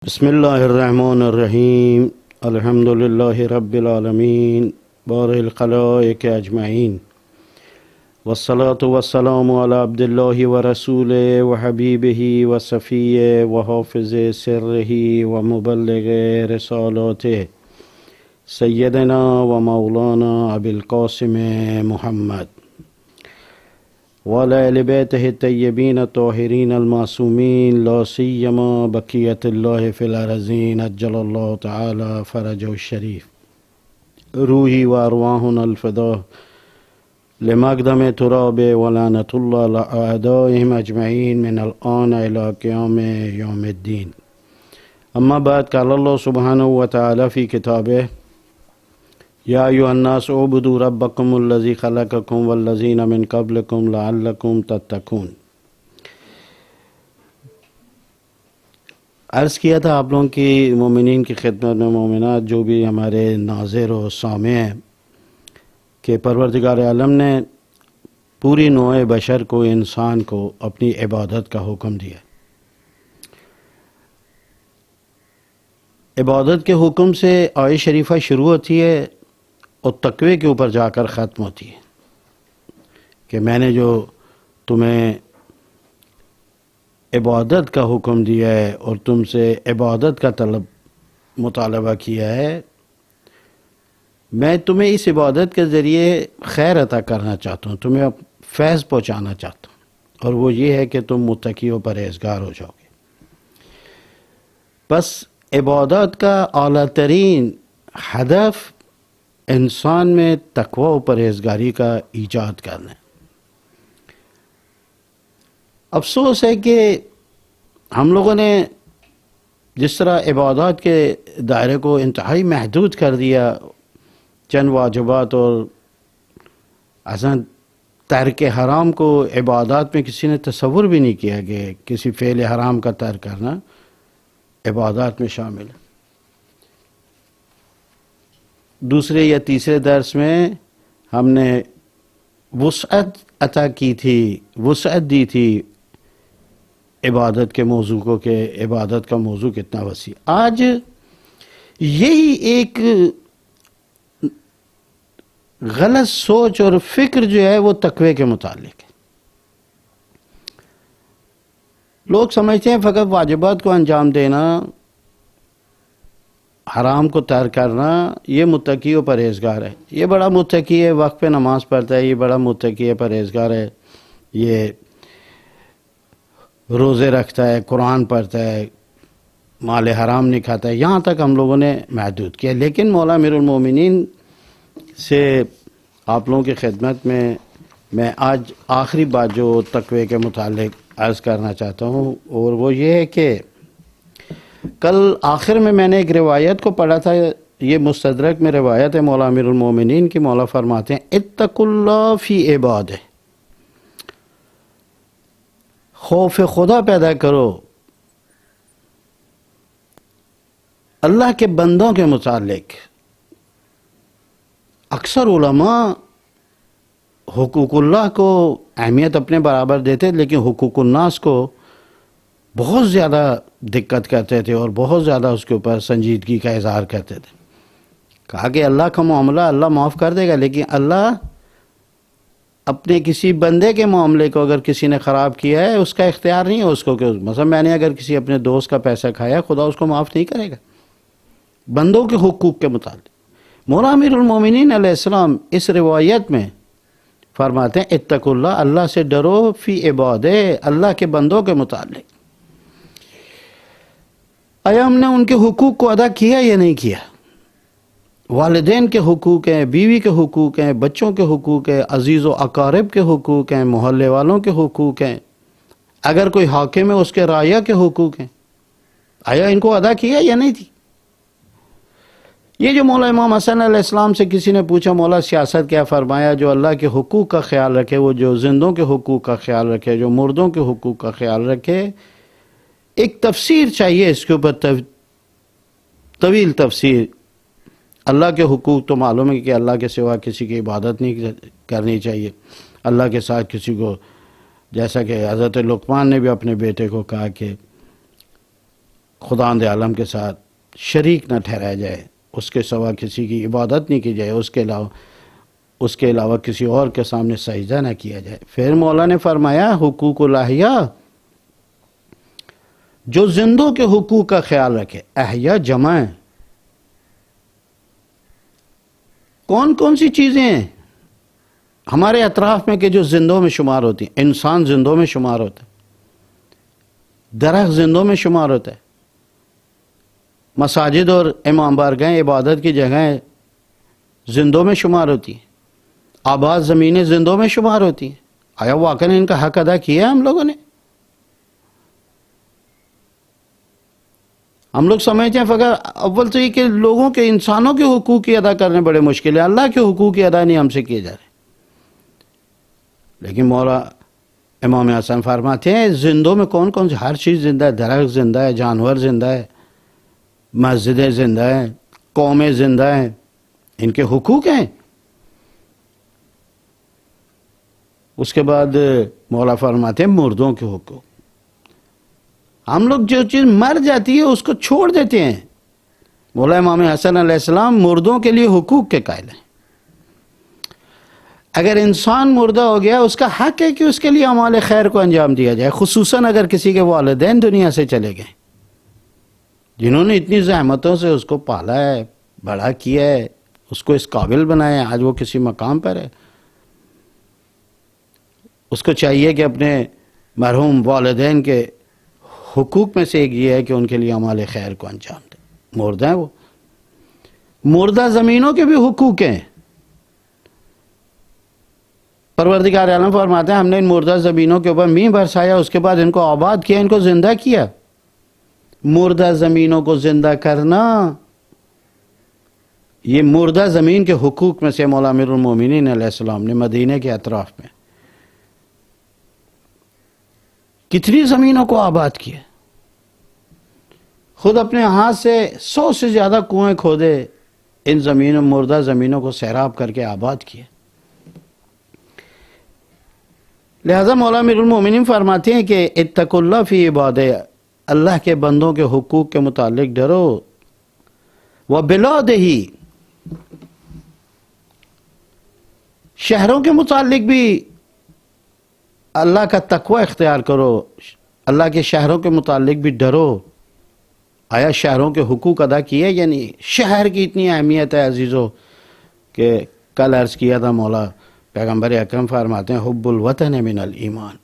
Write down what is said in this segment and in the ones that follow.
بسم اللہ الرحمن الرحیم الحمد للہ رب العالمین بارئ الخلائق اجمعین والصلاة والسلام علی عبد اللہ ورسولہ وحبیبہ وصفیہ وحافظ سرہ ومبلغ رسالاتہ سیدنا ومولانا ابی القاسم محمد وعلى آل بیتہ الطیبین الطاہرین المعصومین لا سیما بقیۃ اللہ فی الارضین عجل اللہ تعالی فرجہ الشریف روحی وارواحنا الفداء لمقدم تراب ولعنۃ اللہ علی اعدائہم اجمعین من الآن الی قیام یوم الدین اما بعد قال اللہ سبحانہ وتعالی فی کتابہ یا ایھا الناس اعبدوا ربکم الذی خلقکم والذین من قبلکم لعلکم تتقون۔ عرض کیا تھا آپ لوگوں کی مومنین کی خدمت میں، مومنات جو بھی ہمارے ناظر و سامع ہیں، کہ پروردگار عالم نے پوری نوع بشر کو، انسان کو اپنی عبادت کا حکم دیا۔ عبادت کے حکم سے آیت شریفہ شروع ہوتی ہے اور تقوی کے اوپر جا کر ختم ہوتی ہے کہ میں نے جو تمہیں عبادت کا حکم دیا ہے اور تم سے عبادت کا مطالبہ کیا ہے، میں تمہیں اس عبادت کے ذریعے خیر عطا کرنا چاہتا ہوں، تمہیں فیض پہنچانا چاہتا ہوں، اور وہ یہ ہے کہ تم متقی و پرہیزگار ہو جاؤ گے۔ بس عبادت کا اعلیٰ ترین ہدف انسان میں تقوی و پرہیزگاری کا ایجاد کرنا ہے۔ افسوس ہے کہ ہم لوگوں نے جس طرح عبادات کے دائرے کو انتہائی محدود کر دیا، چند واجبات، اور اصلا ترک حرام کو عبادات میں کسی نے تصور بھی نہیں کیا کہ کسی فعل حرام کا ترک کرنا عبادات میں شامل ہے۔ دوسرے یا تیسرے درس میں ہم نے وسعت عطا کی تھی، وسعت دی تھی عبادت کے موضوع کو، کہ عبادت کا موضوع کتنا وسیع۔ آج یہی ایک غلط سوچ اور فکر جو ہے وہ تقوی کے متعلق ہے۔ لوگ سمجھتے ہیں فقط واجبات کو انجام دینا، حرام کو ترک کرنا، یہ متقی و پرہیزگار ہے۔ یہ بڑا متقی ہے، وقت پہ نماز پڑھتا ہے، یہ بڑا متقی ہے، پرہیزگار ہے، یہ روزے رکھتا ہے، قرآن پڑھتا ہے، مال حرام نہیں کھاتا ہے۔ یہاں تک ہم لوگوں نے محدود کیا۔ لیکن مولا امیر المومنین سے آپ لوگوں کی خدمت میں آج آخری بات جو تقوی کے متعلق عرض کرنا چاہتا ہوں، اور وہ یہ ہے کہ کل آخر میں نے ایک روایت کو پڑھا تھا، یہ مستدرک میں روایت ہے مولا امیر المومنین کی۔ مولا فرماتے ہیں اتقوا اللہ فی عبادہ، خوف خدا پیدا کرو اللہ کے بندوں کے متعلق۔ اکثر علماء حقوق اللہ کو اہمیت اپنے برابر دیتے، لیکن حقوق الناس کو بہت زیادہ دقت کرتے تھے اور بہت زیادہ اس کے اوپر سنجیدگی کا اظہار کرتے تھے۔ کہا کہ اللہ کا معاملہ اللہ معاف کر دے گا، لیکن اللہ اپنے کسی بندے کے معاملے کو اگر کسی نے خراب کیا ہے، اس کا اختیار نہیں ہے اس کو، کہ مثلا میں نے اگر کسی اپنے دوست کا پیسہ کھایا، خدا اس کو معاف نہیں کرے گا۔ بندوں کے حقوق کے متعلق مولا امیر المومنین علیہ السلام اس روایت میں فرماتے ہیں اتقوا اللہ، اللہ سے ڈرو، فی عبادہ، اللہ کے بندوں کے متعلق۔ آیا ہم نے ان کے حقوق کو ادا کیا یا نہیں کیا؟ والدین کے حقوق ہیں، بیوی کے حقوق ہیں، بچوں کے حقوق ہیں، عزیز و اقارب کے حقوق ہیں، محلے والوں کے حقوق ہیں، اگر کوئی حاکم ہے اس کے رعیہ کے حقوق ہیں، آیا ان کو ادا کیا یا نہیں تھی؟ یہ جو مولا امام حسن علیہ السلام سے کسی نے پوچھا مولا سیاست کیا فرمایا، جو اللہ کے حقوق کا خیال رکھے، وہ جو زندوں کے حقوق کا خیال رکھے، جو مردوں کے حقوق کا خیال رکھے۔ ایک تفسیر چاہیے اس کے اوپر، طویل تفسیر۔ اللہ کے حقوق تو معلوم ہے کہ اللہ کے سوا کسی کی عبادت نہیں کرنی چاہیے، اللہ کے ساتھ کسی کو، جیسا کہ حضرت لقمان نے بھی اپنے بیٹے کو کہا کہ خداوند عالم کے ساتھ شریک نہ ٹھہرایا جائے، اس کے سوا کسی کی عبادت نہیں کی جائے، اس کے علاوہ کسی اور کے سامنے سجدہ نہ کیا جائے۔ پھر مولا نے فرمایا حقوق الاحیاء، جو زندوں کے حقوق کا خیال رکھے۔ احیاء جمع ہے، کون کون سی چیزیں ہیں ہمارے اطراف میں کہ جو زندوں میں شمار ہوتی ہیں؟ انسان زندوں میں شمار ہوتا ہے، درخت زندوں میں شمار ہوتا ہے، مساجد اور امام بارگاہیں عبادت کی جگہیں زندوں میں شمار ہوتی ہیں، آباد زمینیں زندوں میں شمار ہوتی ہیں۔ آیا واقعی ان کا حق ادا کیا ہے ہم لوگوں نے؟ ہم لوگ سمجھتے ہیں فقط اول تو یہ کہ لوگوں کے، انسانوں کے حقوق کی ادا کرنے بڑے مشکل ہے، اللہ کے حقوق کی ادا نہیں ہم سے کیے جا رہے۔ لیکن مولا امام حسن فرماتے ہیں زندوں میں کون کون سی؟ ہر چیز زندہ ہے، درخت زندہ ہے، جانور زندہ ہے، مسجدیں زندہ ہیں، قومیں زندہ ہیں، ان کے حقوق ہیں۔ اس کے بعد مولا فرماتے ہیں مردوں کے حقوق۔ ہم لوگ جو چیز مر جاتی ہے اس کو چھوڑ دیتے ہیں۔ مولا امام حسن علیہ السلام مردوں کے لیے حقوق کے قائل ہیں۔ اگر انسان مردہ ہو گیا اس کا حق ہے کہ اس کے لیے اعمال خیر کو انجام دیا جائے، خصوصاً اگر کسی کے والدین دنیا سے چلے گئے، جنہوں نے اتنی زحمتوں سے اس کو پالا ہے، بڑا کیا ہے، اس کو اس قابل بنایا ہے، آج وہ کسی مقام پر ہے۔ اس کو چاہیے کہ اپنے مرحوم والدین کے حقوق میں سے ایک یہ ہے کہ ان کے لیے اعمال خیر کو انجام دے۔ مردہ ہیں وہ۔ مردہ زمینوں کے بھی حقوق ہیں۔ پروردگار عالم فرماتے ہیں ہم نے ان مردہ زمینوں کے اوپر مینہ برسایا، اس کے بعد ان کو آباد کیا، ان کو زندہ کیا۔ مردہ زمینوں کو زندہ کرنا، یہ مردہ زمین کے حقوق میں سے مولا امیر المومنین علیہ السلام نے مدینہ کے اطراف میں کتنی زمینوں کو آباد کیا۔ خود اپنے ہاتھ سے 100 سے زیادہ کنویں کھودے، ان زمینوں، مردہ زمینوں کو سیراب کر کے آباد کیا۔ لہذا مولا امیر المومنین فرماتے ہیں کہ اتقوا اللہ فی عبادہ، اللہ کے بندوں کے حقوق کے متعلق ڈرو۔ وبلادہ، شہروں کے متعلق بھی اللہ کا تقوی اختیار کرو، اللہ کے شہروں کے متعلق بھی ڈرو۔ آیا شہروں کے حقوق ادا کیے یا نہیں؟ شہر کی اتنی اہمیت ہے عزیزو کہ کل عرض کیا تھا، مولا پیغمبر اکرم فرماتے ہیں حب الوطن من الایمان،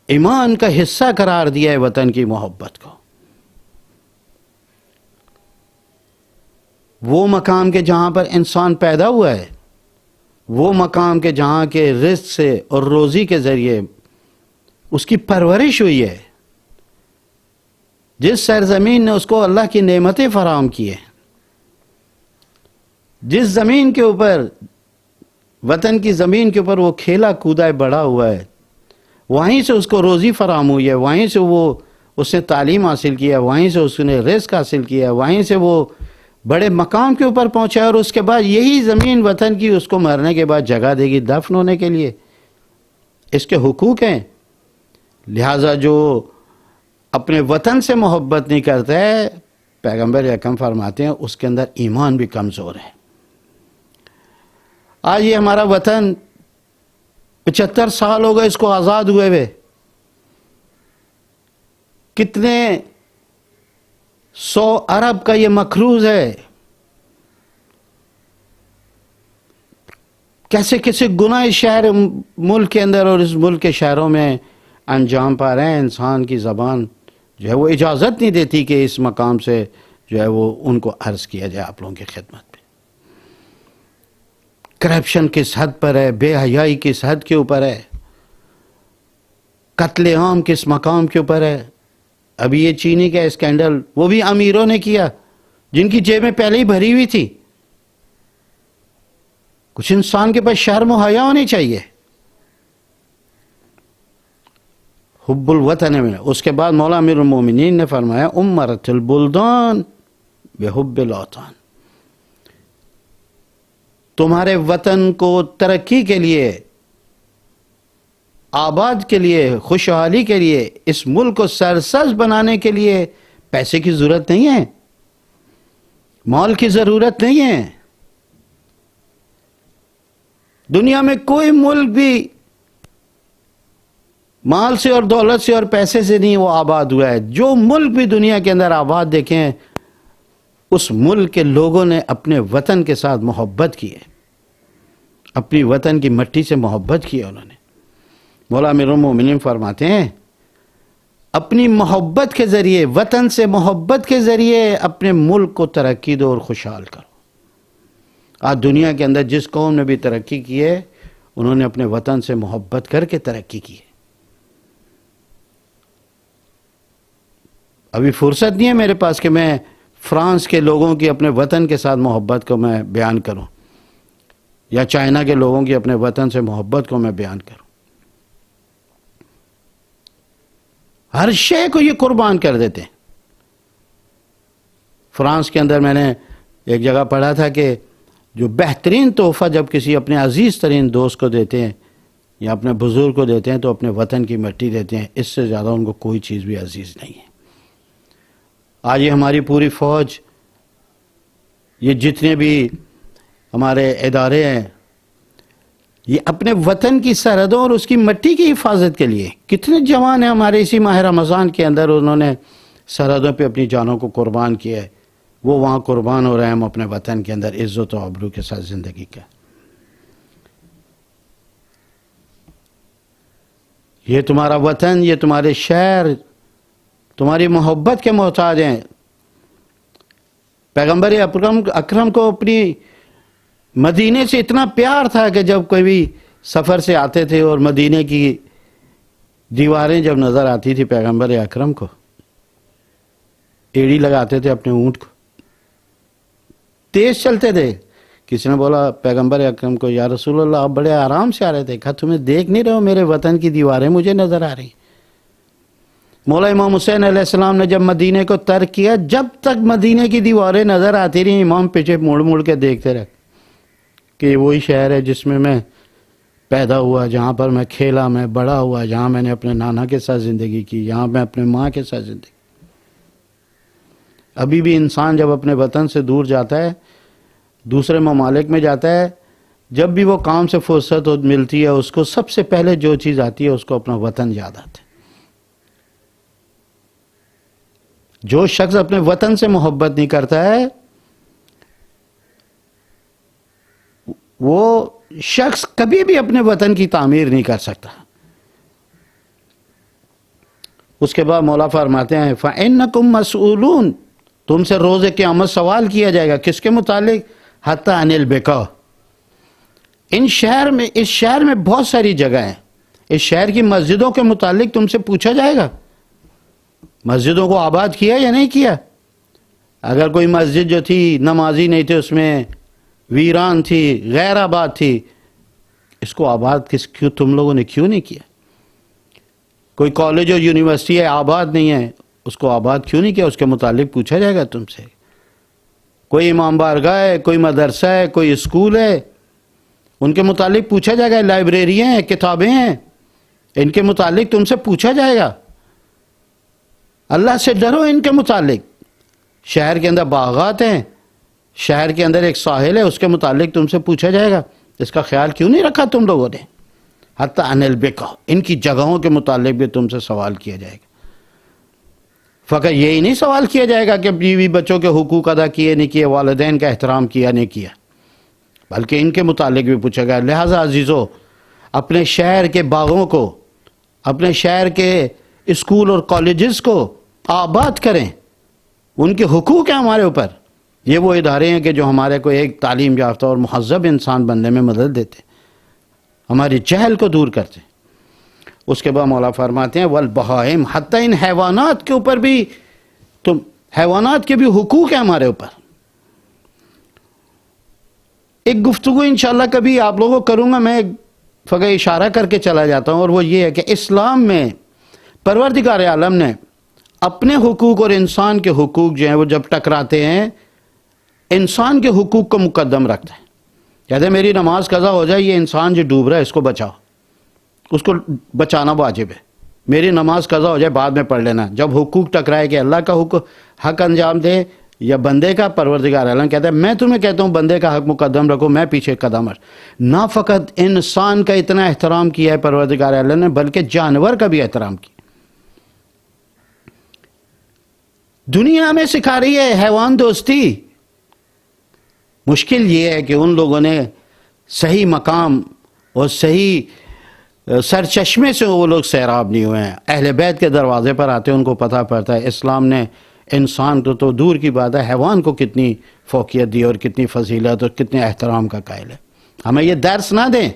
ایمان کا حصہ قرار دیا ہے وطن کی محبت کو۔ وہ مقام کے جہاں پر انسان پیدا ہوا ہے، وہ مقام کے جہاں کے رزق سے اور روزی کے ذریعے اس کی پرورش ہوئی ہے، جس سرزمین نے اس کو اللہ کی نعمتیں فراہم کی ہیں، جس زمین کے اوپر، وطن کی زمین کے اوپر وہ کھیلا کودا ہے، بڑا ہوا ہے، وہیں سے اس کو روزی فراہم ہوئی ہے، وہیں سے اس نے تعلیم حاصل کیا، وہیں سے اس نے رزق حاصل کیا، وہیں سے وہ بڑے مقام کے اوپر پہنچا، اور اس کے بعد یہی زمین وطن کی اس کو مرنے کے بعد جگہ دے گی دفن ہونے کے لیے۔ اس کے حقوق ہیں۔ لہٰذا جو اپنے وطن سے محبت نہیں کرتا ہے، پیغمبر اکرم فرماتے ہیں اس کے اندر ایمان بھی کمزور ہے۔ آج یہ ہمارا وطن 75 سال ہو گئے اس کو آزاد ہوئے ہوئے، کتنے 100 ارب کا یہ مقروض ہے، کیسے کیسے گناہ اس شہر ملک کے اندر اور اس ملک کے شہروں میں انجام پا رہے ہیں۔ انسان کی زبان جو ہے وہ اجازت نہیں دیتی کہ اس مقام سے جو ہے وہ ان کو عرض کیا جائے آپ لوگوں کی خدمت میں۔ کرپشن کس حد پر ہے، بے حیائی کس حد کے اوپر ہے، قتل عام کس مقام کے اوپر ہے۔ ابھی یہ چینی کا اسکینڈل وہ بھی امیروں نے کیا جن کی جیبیں پہلے ہی بھری ہوئی تھی۔ کچھ انسان کے پاس شرم و حیا ہونی چاہیے۔ حب الوطن میں اس کے بعد مولا امیر المومنین نے فرمایا امرت البلدان بحب الاوطان، تمہارے وطن کو ترقی کے لیے، آباد کے لیے، خوشحالی کے لیے، اس ملک کو سرسبز بنانے کے لیے پیسے کی ضرورت نہیں ہے، مال کی ضرورت نہیں ہے. دنیا میں کوئی ملک بھی مال سے اور دولت سے اور پیسے سے نہیں وہ آباد ہوا ہے. جو ملک بھی دنیا کے اندر آباد دیکھیں اس ملک کے لوگوں نے اپنے وطن کے ساتھ محبت کی ہے، اپنی وطن کی مٹی سے محبت کی ہے انہوں نے. مولا امیر المومنین فرماتے ہیں اپنی محبت کے ذریعے، وطن سے محبت کے ذریعے اپنے ملک کو ترقی دو اور خوشحال کرو. آج دنیا کے اندر جس قوم نے بھی ترقی کی ہے انہوں نے اپنے وطن سے محبت کر کے ترقی کی ہے. ابھی فرصت نہیں ہے میرے پاس کہ میں فرانس کے لوگوں کی اپنے وطن کے ساتھ محبت کو میں بیان کروں یا چائنا کے لوگوں کی اپنے وطن سے محبت کو میں بیان کروں. ہر شے کو یہ قربان کر دیتے ہیں. فرانس کے اندر میں نے ایک جگہ پڑھا تھا کہ جو بہترین تحفہ جب کسی اپنے عزیز ترین دوست کو دیتے ہیں یا اپنے بزرگ کو دیتے ہیں تو اپنے وطن کی مٹی دیتے ہیں. اس سے زیادہ ان کو کوئی چیز بھی عزیز نہیں ہے. آج یہ ہماری پوری فوج، یہ جتنے بھی ہمارے ادارے ہیں، یہ اپنے وطن کی سرحدوں اور اس کی مٹی کی حفاظت کے لیے کتنے جوان ہیں ہمارے اسی ماہ رمضان کے اندر انہوں نے سرحدوں پہ اپنی جانوں کو قربان کیا ہے. وہ وہاں قربان ہو رہے ہیں، ہم اپنے وطن کے اندر عزت و آبرو کے ساتھ زندگی کا. یہ تمہارا وطن، یہ تمہارے شہر تمہاری محبت کے محتاج ہیں. پیغمبر اکرم کو اپنی مدینے سے اتنا پیار تھا کہ جب کوئی بھی سفر سے آتے تھے اور مدینے کی دیواریں جب نظر آتی تھی پیغمبر اکرم کو، ایڑی لگاتے تھے اپنے اونٹ کو، تیز چلتے تھے. کسی نے بولا پیغمبر اکرم کو یا رسول اللہ آپ بڑے آرام سے آ رہے تھے. کہا تمہیں دیکھ نہیں رہے ہو میرے وطن کی دیواریں مجھے نظر آ رہی. مولا امام حسین علیہ السلام نے جب مدینے کو ترک کیا، جب تک مدینے کی دیواریں نظر آتی رہی امام پیچھے مڑ مڑ کے دیکھتے رہے کہ یہ وہی شہر ہے جس میں میں پیدا ہوا، جہاں پر میں کھیلا، میں بڑا ہوا، جہاں میں نے اپنے نانا کے ساتھ زندگی کی، جہاں میں اپنے ماں کے ساتھ زندگی. ابھی بھی انسان جب اپنے وطن سے دور جاتا ہے، دوسرے ممالک میں جاتا ہے، جب بھی وہ کام سے فرصت ملتی ہے اس کو سب سے پہلے جو چیز آتی ہے اس کو اپنا وطن یاد آتا ہے. جو شخص اپنے وطن سے محبت نہیں کرتا ہے وہ شخص کبھی بھی اپنے وطن کی تعمیر نہیں کر سکتا. اس کے بعد مولا فرماتے ہیں فَإِنَّكُمْ مَسْئُولُونَ، تم سے روز قیامت سوال کیا جائے گا. کس کے متعلق؟ حتی عن البقاء. اس شہر میں بہت ساری جگہ ہیں، اس شہر کی مسجدوں کے متعلق تم سے پوچھا جائے گا. مسجدوں کو آباد کیا یا نہیں کیا؟ اگر کوئی مسجد جو تھی نمازی نہیں تھے، اس میں ویران تھی، غیر آباد تھی، اس کو آباد کیوں تم لوگوں نے کیوں نہیں کیا؟ کوئی کالج اور یونیورسٹی ہے آباد نہیں ہے، اس کو آباد کیوں نہیں کیا؟ اس کے متعلق پوچھا جائے گا تم سے. کوئی امام بارگاہ ہے، کوئی مدرسہ ہے، کوئی اسکول ہے، ان کے متعلق پوچھا جائے گا. لائبریریاں ہیں، کتابیں ہیں، ان کے متعلق تم سے پوچھا جائے گا. اللہ سے ڈرو ان کے متعلق. شہر کے اندر باغات ہیں، شہر کے اندر ایک ساحل ہے، اس کے متعلق تم سے پوچھا جائے گا. اس کا خیال کیوں نہیں رکھا تم لوگوں نے؟ حتی عن البقاء، ان کی جگہوں کے متعلق بھی تم سے سوال کیا جائے گا. فقط یہی نہیں سوال کیا جائے گا کہ بیوی بچوں کے حقوق ادا کیے نہیں کیے، والدین کا احترام کیا نہیں کیا، بلکہ ان کے متعلق بھی پوچھا گیا. لہٰذا عزیزو، اپنے شہر کے باغوں کو، اپنے شہر کے اسکول اور کالجز کو آباد کریں. ان کے حقوق ہیں ہمارے اوپر. یہ وہ ادارے ہیں کہ جو ہمارے کو ایک تعلیم یافتہ اور مہذب انسان بننے میں مدد دیتے، ہماری جہل کو دور کرتے. اس کے بعد مولا فرماتے ہیں والبہائم، حتی ان حیوانات کے اوپر بھی حیوانات کے بھی حقوق ہیں ہمارے اوپر. ایک گفتگو انشاءاللہ کبھی آپ لوگوں کو کروں گا، میں فقط اشارہ کر کے چلا جاتا ہوں، اور وہ یہ ہے کہ اسلام میں پروردگار عالم نے اپنے حقوق اور انسان کے حقوق جو ہیں وہ جب ٹکراتے ہیں انسان کے حقوق کو مقدم رکھتے ہیں. کہتے ہیں میری نماز قضا ہو جائے، یہ انسان جو ڈوب رہا ہے اس کو بچاؤ، اس کو بچانا واجب ہے. میری نماز قضا ہو جائے بعد میں پڑھ لینا. جب حقوق ٹکرائے کہ اللہ کا حق انجام دے یا بندے کا، پروردگار عالم کہتا ہے میں تمہیں کہتا ہوں بندے کا حق مقدم رکھو، میں پیچھے قدم رکھ. نہ فقط انسان کا اتنا احترام کیا ہے پروردگار عالم نے، بلکہ جانور کا بھی احترام کیا. دنیا ہمیں سکھا رہی ہے حیوان دوستی. مشکل یہ ہے کہ ان لوگوں نے صحیح مقام اور صحیح سرچشمے سے وہ لوگ سیراب نہیں ہوئے ہیں. اہل بیت کے دروازے پر آتے ہیں، ان کو پتہ پڑتا ہے اسلام نے انسان تو دور کی بات ہے حیوان کو کتنی فوقیت دی اور کتنی فضیلت اور کتنے احترام کا قائل ہے. ہمیں یہ درس نہ دیں.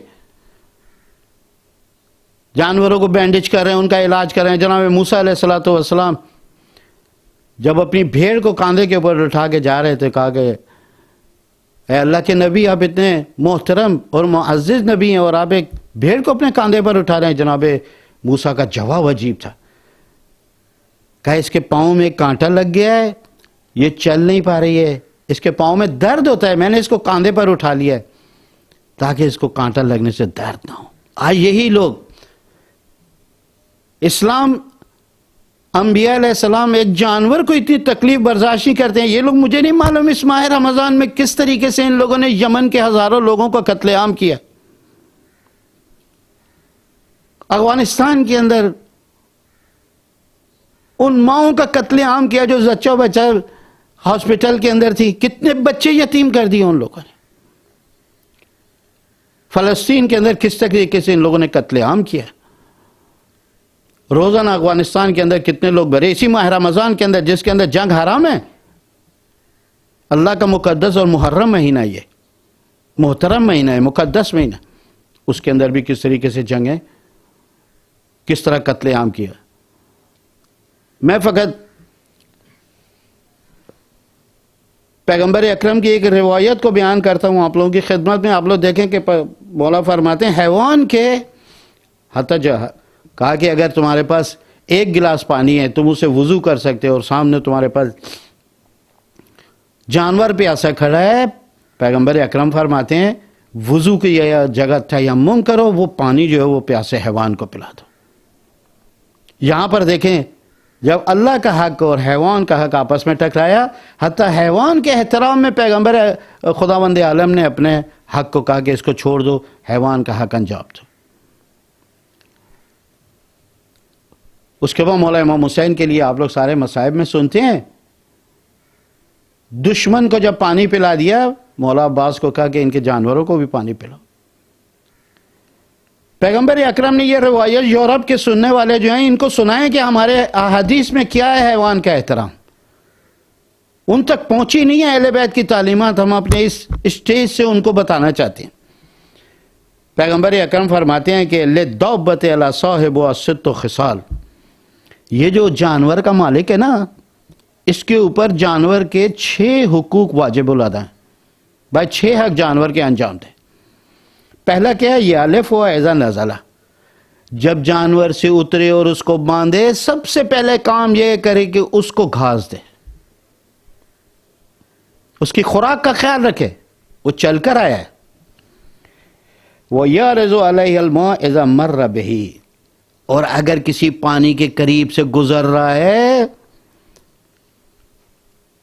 جانوروں کو بینڈیج کر رہے ہیں، ان کا علاج کر رہے ہیں. جناب موسیٰ علیہ السلام جب اپنی بھیڑ کو کاندھے کے اوپر اٹھا کے جا رہے تھے، کہا کہ اے اللہ کے نبی آپ اتنے محترم اور معزز نبی ہیں اور آپ ایک بھیڑ کو اپنے کاندھے پر اٹھا رہے ہیں. جناب موسیٰ کا جواب عجیب تھا. کہا اس کے پاؤں میں کانٹا لگ گیا ہے، یہ چل نہیں پا رہی ہے، اس کے پاؤں میں درد ہوتا ہے، میں نے اس کو کاندھے پر اٹھا لیا ہے تاکہ اس کو کانٹا لگنے سے درد نہ ہو. آج یہی لوگ اسلام انبیاء علیہ السلام ایک جانور کو اتنی تکلیف برداشت نہیں کرتے ہیں. یہ لوگ مجھے نہیں معلوم اس ماہ رمضان میں کس طریقے سے ان لوگوں نے یمن کے ہزاروں لوگوں کو قتل عام کیا. افغانستان کے اندر ان ماؤں کا قتل عام کیا جو زچہ بچہ ہاسپٹل کے اندر تھی. کتنے بچے یتیم کر دیے ان لوگوں نے. فلسطین کے اندر کس طریقے سے ان لوگوں نے قتل عام کیا. روزانہ افغانستان کے اندر کتنے لوگ برے. اسی ماہ رمضان کے اندر جس کے اندر جنگ حرام ہے، اللہ کا مقدس اور محرم مہینہ، یہ محترم مہینہ ہے، مقدس مہینہ، اس کے اندر بھی کس طریقے سے جنگ ہے، کس طرح قتل عام کیا. میں فقط پیغمبر اکرم کی ایک روایت کو بیان کرتا ہوں آپ لوگوں کی خدمت میں. آپ لوگ دیکھیں کہ مولا فرماتے ہیں حیوان کے حتی کہا کہ اگر تمہارے پاس ایک گلاس پانی ہے تم اسے وضو کر سکتے ہو، اور سامنے تمہارے پاس جانور پیاسا کھڑا ہے، پیغمبر اکرم فرماتے ہیں وضو کی یہ جگہ تیمم کرو، وہ پانی جو ہے وہ پیاسے حیوان کو پلا دو. یہاں پر دیکھیں جب اللہ کا حق اور حیوان کا حق آپس میں ٹکرایا، حتی حیوان کے احترام میں پیغمبر خداوند عالم نے اپنے حق کو کہا کہ اس کو چھوڑ دو، حیوان کا حق انجام دو. اس کے بعد مولا امام حسین کے لیے آپ لوگ سارے مصائب میں سنتے ہیں، دشمن کو جب پانی پلا دیا، مولا عباس کو کہا کہ ان کے جانوروں کو بھی پانی پلاؤ. پیغمبر اکرم نے یہ روایت یورپ کے سننے والے جو ہیں ان کو سنائیں کہ ہمارے احادیث میں کیا ہے حیوان کا احترام. ان تک پہنچی نہیں ہے اہل بیت کی تعلیمات، ہم اپنے اس اسٹیج سے ان کو بتانا چاہتے ہیں. پیغمبر اکرم فرماتے ہیں کہ للدابۃ علی صاحبها ست خصال، یہ جو جانور کا مالک ہے نا، اس کے اوپر جانور کے 6 حقوق واجب الادا ہیں. بھائی 6 حق جانور کے انجام دیں. پہلا کیا ہے، یالف و اذا نزلہ، جب جانور سے اترے اور اس کو باندھے سب سے پہلے کام یہ کرے کہ اس کو گھاس دے، اس کی خوراک کا خیال رکھے، وہ چل کر آیا ہے. وَيَعْرِضُ عَلَيْهِ الْمَاءُ إِذَا مَرَّ بِهِ، اور اگر کسی پانی کے قریب سے گزر رہا ہے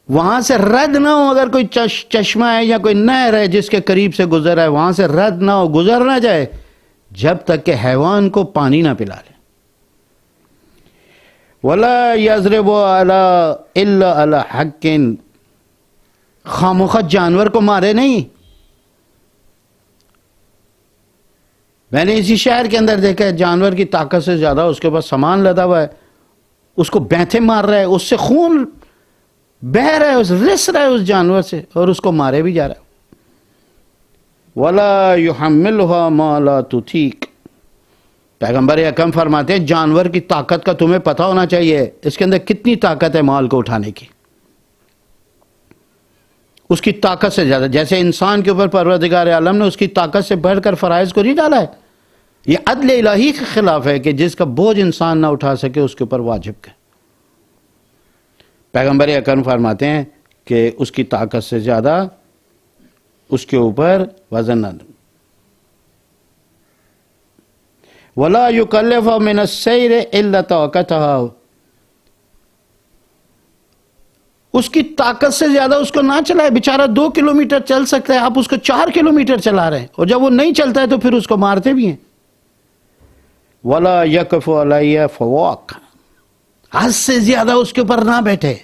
وہاں سے رد نہ ہو. اگر کوئی چشمہ ہے یا کوئی نہر ہے جس کے قریب سے گزر رہا ہے وہاں سے رد نہ ہو، گزر نہ جائے جب تک کہ حیوان کو پانی نہ پلا لے. وَلَا يَضْرِبُ إِلَّا عَلَى حَقٍّ، خاموخت جانور کو مارے نہیں. میں نے اسی شہر کے اندر دیکھا ہے جانور کی طاقت سے زیادہ اس کے پاس سامان لدا ہوا ہے، اس کو بینتھے مار رہا ہے، اس سے خون بہ رہا ہے، رس رہا ہے اس جانور سے، اور اس کو مارے بھی جا رہا ہے. وَلَا يُحَمِّلُهَا مَا لَا تُطِيقُ، پیغمبر اکرم فرماتے ہیں جانور کی طاقت کا تمہیں پتہ ہونا چاہیے، اس کے اندر کتنی طاقت ہے مال کو اٹھانے کی. اس کی طاقت سے زیادہ، جیسے انسان کے اوپر پروردگار عالم نے اس کی طاقت سے بڑھ کر فرائض کو نہیں ڈالا ہے. یہ عدل الہی کے خلاف ہے کہ جس کا بوجھ انسان نہ اٹھا سکے اس کے اوپر واجب کرے. پیغمبر اکرم فرماتے ہیں کہ اس کی طاقت سے زیادہ اس کے اوپر وزن نہ دو. ولا یکلف من السیر الا طاقتها، اس کی طاقت سے زیادہ اس کو نہ چلائے، بیچارہ 2 کلومیٹر چل سکتا ہے، آپ اس کو 4 کلومیٹر چلا رہے ہیں، اور جب وہ نہیں چلتا ہے تو پھر اس کو مارتے بھی ہیں۔ ولا یکف علیہ فواق، حد سے زیادہ اس کے اوپر نہ بیٹھے۔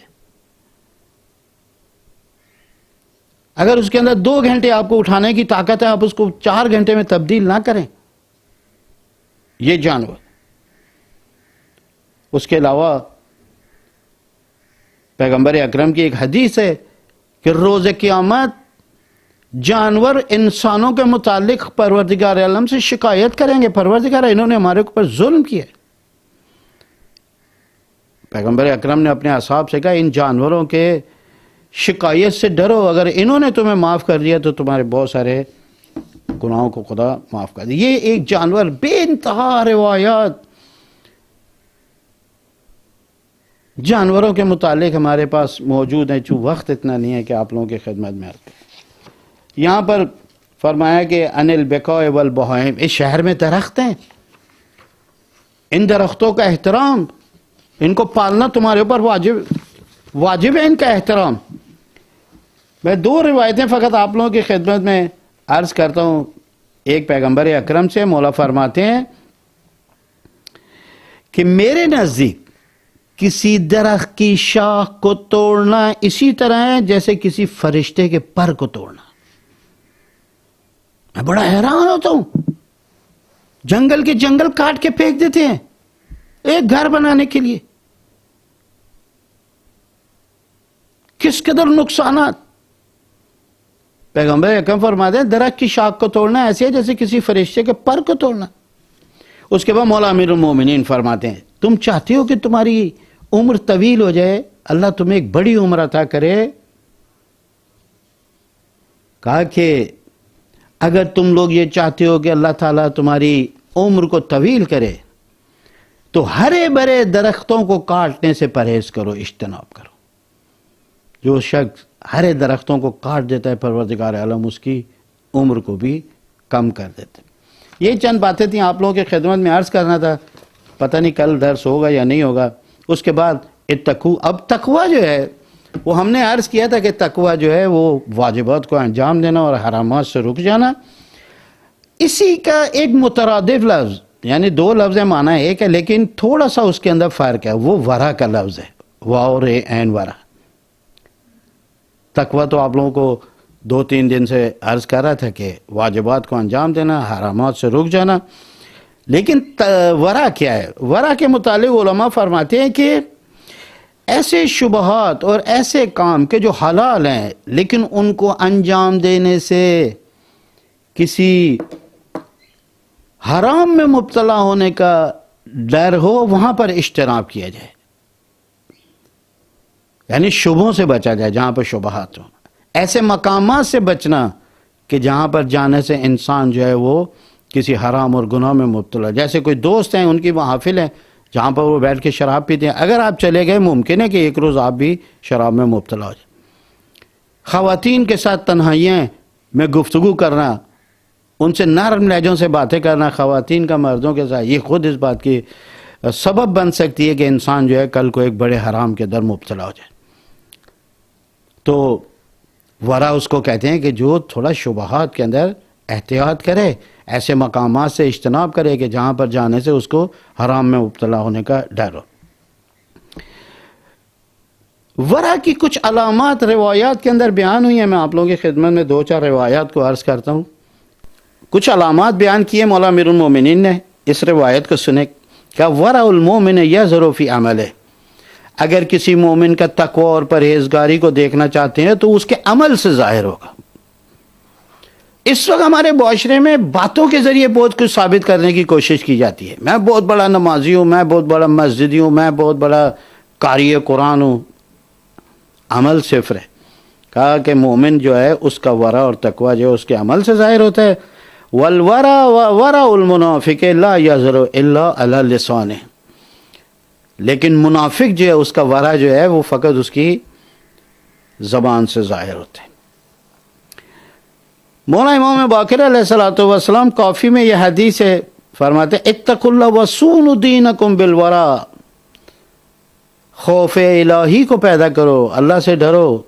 اگر اس کے اندر 2 گھنٹے آپ کو اٹھانے کی طاقت ہے، آپ اس کو 4 گھنٹے میں تبدیل نہ کریں۔ یہ جانور، اس کے علاوہ پیغمبر اکرم کی ایک حدیث ہے کہ روز قیامت جانور انسانوں کے متعلق پروردگار عالم سے شکایت کریں گے، پروردگار انہوں نے ہمارے اوپر ظلم کیا۔ پیغمبر اکرم نے اپنے اصحاب سے کہا ان جانوروں کے شکایت سے ڈرو، اگر انہوں نے تمہیں معاف کر دیا تو تمہارے بہت سارے گناہوں کو خدا معاف کر دے۔ یہ ایک جانور، بے انتہا روایات جانوروں کے متعلق ہمارے پاس موجود ہیں، چونکہ وقت اتنا نہیں ہے کہ آپ لوگوں کی خدمت میں آتے۔ یہاں پر فرمایا کہ ان البقاء والبہائم، اس شہر میں درخت ہیں، ان درختوں کا احترام، ان کو پالنا تمہارے اوپر واجب ہے، ان کا احترام۔ میں 2 روایتیں فقط آپ لوگوں کی خدمت میں عرض کرتا ہوں۔ ایک پیغمبر اکرم سے مولا فرماتے ہیں کہ میرے نزدیک کسی درخت کی شاخ کو توڑنا اسی طرح ہے جیسے کسی فرشتے کے پر کو توڑنا۔ میں بڑا حیران ہوتا ہوں، جنگل کے جنگل کاٹ کے پھینک دیتے ہیں ایک گھر بنانے کے لیے، کس قدر نقصانات۔ پیغمبر اکرم فرماتے ہیں درخت کی شاخ کو توڑنا ایسے ہے جیسے کسی فرشتے کے پر کو توڑنا۔ اس کے بعد مولا امیر المومنین فرماتے ہیں تم چاہتے ہو کہ تمہاری عمر طویل ہو جائے، اللہ تمہیں ایک بڑی عمر عطا کرے، کہا کہ اگر تم لوگ یہ چاہتے ہو کہ اللہ تعالیٰ تمہاری عمر کو طویل کرے تو ہرے بھرے درختوں کو کاٹنے سے پرہیز کرو، اجتناب کرو۔ جو شخص ہرے درختوں کو کاٹ دیتا ہے پروردگار عالم اس کی عمر کو بھی کم کر دیتے۔ یہ چند باتیں تھیں آپ لوگوں کی خدمت میں عرض کرنا تھا، پتہ نہیں کل درس ہوگا یا نہیں ہوگا۔ اس کے بعد اتقوا، اب تقوی جو ہے وہ ہم نے عرض کیا تھا کہ تقوی جو ہے وہ واجبات کو انجام دینا اور حرامات سے رک جانا۔ اسی کا ایک مترادف لفظ، یعنی 2 لفظ معنی ایک ہے لیکن تھوڑا سا اس کے اندر فرق ہے، وہ ورع کا لفظ ہے، واو رے عین ورع۔ تقوی تو آپ لوگوں کو 2-3 دن سے عرض کر رہا تھا کہ واجبات کو انجام دینا، حرامات سے رک جانا، لیکن ورع کیا ہے؟ ورع کے متعلق علماء فرماتے ہیں کہ ایسے شبہات اور ایسے کام کہ جو حلال ہیں لیکن ان کو انجام دینے سے کسی حرام میں مبتلا ہونے کا ڈر ہو، وہاں پر اجتناب کیا جائے، یعنی شبہوں سے بچا جائے جہاں پر شبہات ہوں، ایسے مقامات سے بچنا کہ جہاں پر جانے سے انسان جو ہے وہ کسی حرام اور گناہ میں مبتلا۔ جیسے کوئی دوست ہیں ان کی محافل ہیں جہاں پر وہ بیٹھ کے شراب پیتے ہیں، اگر آپ چلے گئے ممکن ہے کہ ایک روز آپ بھی شراب میں مبتلا ہو جائیں۔ خواتین کے ساتھ تنہائیاں میں گفتگو کرنا، ان سے نرم لہجوں سے باتیں کرنا خواتین کا مردوں کے ساتھ، یہ خود اس بات کی سبب بن سکتی ہے کہ انسان جو ہے کل کو ایک بڑے حرام کے در مبتلا ہو جائے۔ تو ورع اس کو کہتے ہیں کہ جو تھوڑا شبہات کے اندر احتیاط کرے، ایسے مقامات سے اجتناب کرے کہ جہاں پر جانے سے اس کو حرام میں مبتلا ہونے کا ڈر ہو۔ ورع کی کچھ علامات روایات کے اندر بیان ہوئی ہیں، میں آپ لوگوں کی خدمت میں 2-4 روایات کو عرض کرتا ہوں۔ کچھ علامات بیان کیے مولا امیر المومنین نے، اس روایت کو سنے کہ ورع المومن یظہر فی عملہ، اگر کسی مومن کا تقوی اور پرہیزگاری کو دیکھنا چاہتے ہیں تو اس کے عمل سے ظاہر ہوگا۔ اس وقت ہمارے معاشرے میں باتوں کے ذریعے بہت کچھ ثابت کرنے کی کوشش کی جاتی ہے، میں بہت بڑا نمازی ہوں، میں بہت بڑا مسجدی ہوں، میں بہت بڑا قاری قرآن ہوں، عمل صفر ہے۔ کہا کہ مومن جو ہے اس کا ورع اور تقوی جو ہے اس کے عمل سے ظاہر ہوتا ہے۔ والورع ورع المنافق لا یظہر الا علی لسانہ، لیکن منافق جو ہے اس کا ورع جو ہے وہ فقط اس کی زبان سے ظاہر ہوتا ہے۔ مولا امام باقر علیہ الصلوۃ والسلام کافی میں یہ حدیث ہے، فرماتے ہیں اتقوا اللہ وصونوا دینکم بالورع، خوف الہی کو پیدا کرو، اللہ سے ڈرو،